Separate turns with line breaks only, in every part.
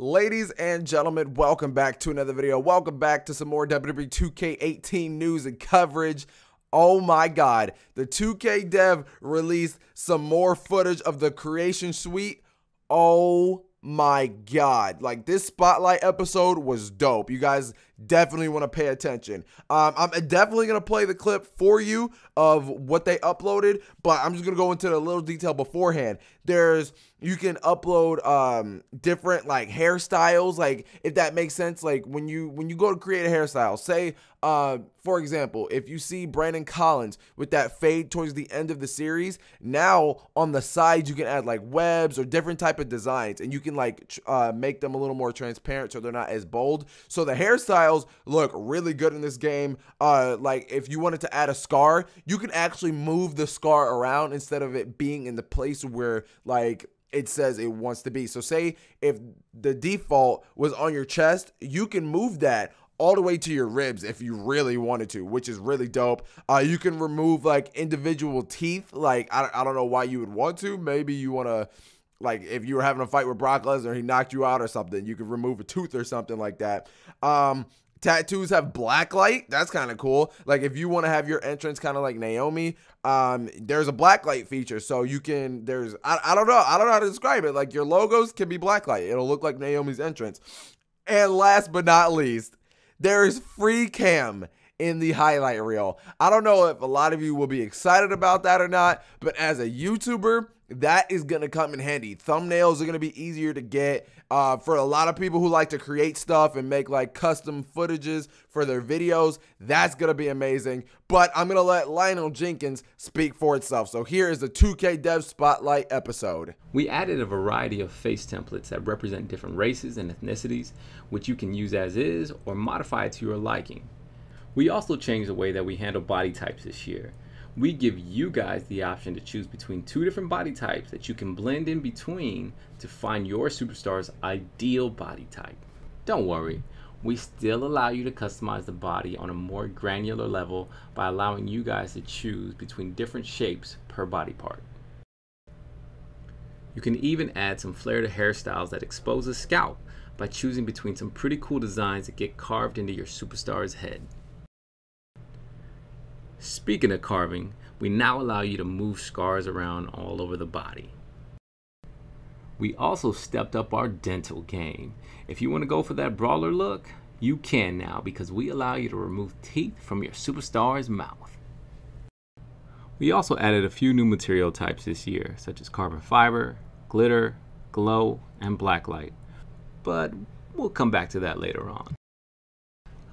Ladies and gentlemen, welcome back to another video. Welcome back to some more WWE 2K18 news and coverage. Oh my god, the 2K dev released some more footage of the creation suite. Oh my god, like this spotlight episode was dope. You guys definitely want to pay attention. I'm definitely going to play the clip for you of what they uploaded, but I'm just going to go into a little detail beforehand. You can upload different like hairstyles, like if that makes sense. Like when you go to create a hairstyle, say for example, if you see Brandon Collins with that fade towards the end of the series, now on the sides you can add like webs or different type of designs, and you can like make them a little more transparent so they're not as bold. So the hairstyles look really good in this game. Like if you wanted to add a scar, you can actually move the scar around instead of it being in the place where like it says it wants to be. So say if the default was on your chest, you can move that all the way to your ribs if you really wanted to, which is really dope. You can remove like individual teeth. Like I don't know why you would want to. Maybe you want to, like if you were having a fight with Brock Lesnar, he knocked you out or something, you could remove a tooth or something like that. Tattoos have black light. That's kind of cool. Like if you want to have your entrance kind of like Naomi, there's a black light feature. So you can, I don't know how to describe it. Like your logos can be black light. It'll look like Naomi's entrance. And last but not least, there is free cam in the highlight reel. I don't know if a lot of you will be excited about that or not, but as a YouTuber, that is going to come in handy. Thumbnails are going to be easier to get for a lot of people who like to create stuff and make like custom footages for their videos. That's going to be amazing, but I'm going to let Lionel Jenkins speak for itself. So here is the 2K Dev Spotlight episode.
We added a variety of face templates that represent different races and ethnicities, which you can use as is or modify to your liking. We also changed the way that we handle body types this year. We give you guys the option to choose between two different body types that you can blend in between to find your superstar's ideal body type. Don't worry, we still allow you to customize the body on a more granular level by allowing you guys to choose between different shapes per body part. You can even add some flair to hairstyles that expose the scalp by choosing between some pretty cool designs that get carved into your superstar's head. Speaking of carving, we now allow you to move scars around all over the body. We also stepped up our dental game. If you want to go for that brawler look, you can now because we allow you to remove teeth from your superstar's mouth. We also added a few new material types this year, such as carbon fiber, glitter, glow, and blacklight. But we'll come back to that later on.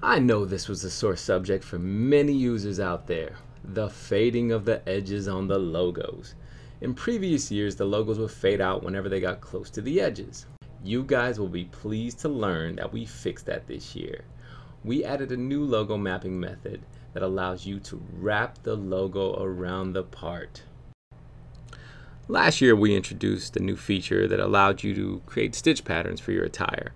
I know this was a sore subject for many users out there, the fading of the edges on the logos. In previous years, the logos would fade out whenever they got close to the edges. You guys will be pleased to learn that we fixed that this year. We added a new logo mapping method that allows you to wrap the logo around the part. Last year, we introduced a new feature that allowed you to create stitch patterns for your attire.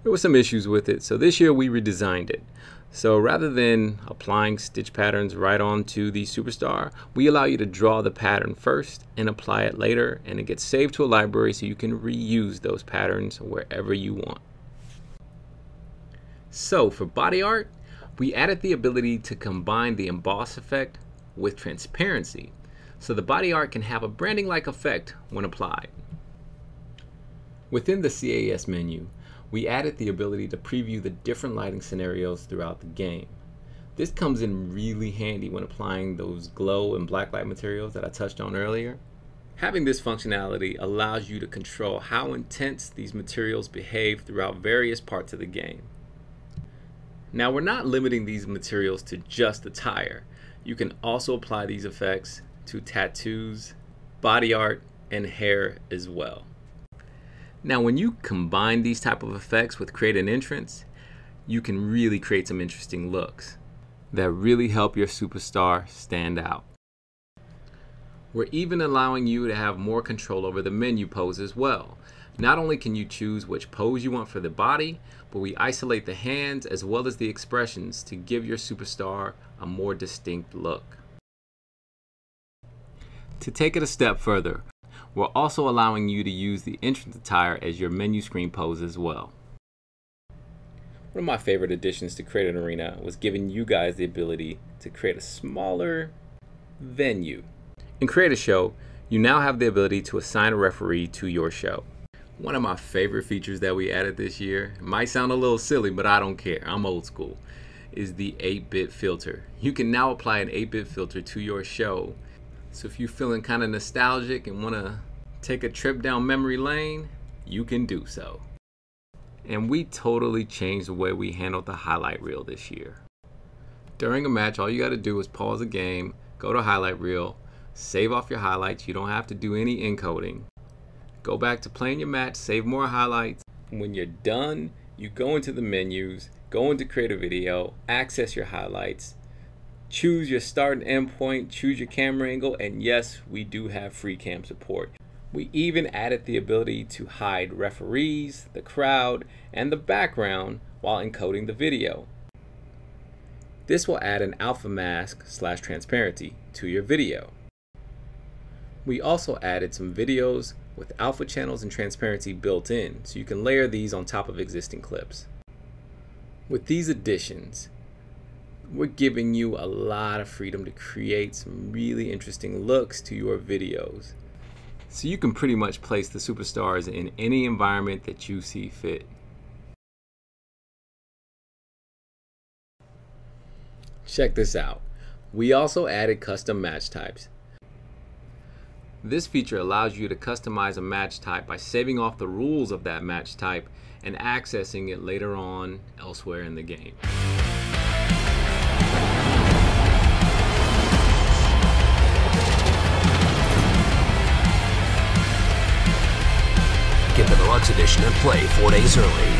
There were some issues with it, so this year we redesigned it. So rather than applying stitch patterns right onto the superstar, we allow you to draw the pattern first and apply it later, and it gets saved to a library so you can reuse those patterns wherever you want. So for body art, we added the ability to combine the emboss effect with transparency, so the body art can have a branding-like effect when applied. Within the CAS menu, we added the ability to preview the different lighting scenarios throughout the game. This comes in really handy when applying those glow and blacklight materials that I touched on earlier. Having this functionality allows you to control how intense these materials behave throughout various parts of the game. Now, we're not limiting these materials to just attire. You can also apply these effects to tattoos, body art, and hair as well. Now, when you combine these type of effects with create an entrance, you can really create some interesting looks that really help your superstar stand out. We're even allowing you to have more control over the menu pose as well. Not only can you choose which pose you want for the body, but we isolate the hands as well as the expressions to give your superstar a more distinct look. To take it a step further, We're also allowing you to use the entrance attire as your menu screen pose as well. One of my favorite additions to Create an Arena was giving you guys the ability to create a smaller venue. In Create a Show, you now have the ability to assign a referee to your show. One of my favorite features that we added this year, it might sound a little silly, but I don't care, I'm old school, is the 8-bit filter. You can now apply an 8-bit filter to your show. So if you're feeling kind of nostalgic and want to take a trip down memory lane, you can do so. And we totally changed the way we handled the highlight reel this year. During a match, all you got to do is pause the game, go to highlight reel, save off your highlights. You don't have to do any encoding. Go back to playing your match, save more highlights. When you're done, you go into the menus, go into create a video, access your highlights, choose your start and end point, choose your camera angle, and yes, we do have free cam support. We even added the ability to hide referees, the crowd, and the background while encoding the video. This will add an alpha mask / transparency to your video. We also added some videos with alpha channels and transparency built in, so you can layer these on top of existing clips. With these additions, we're giving you a lot of freedom to create some really interesting looks to your videos. So you can pretty much place the superstars in any environment that you see fit. Check this out. We also added custom match types. This feature allows you to customize a match type by saving off the rules of that match type and accessing it later on elsewhere in the game.
Get the deluxe edition and play 4 days early.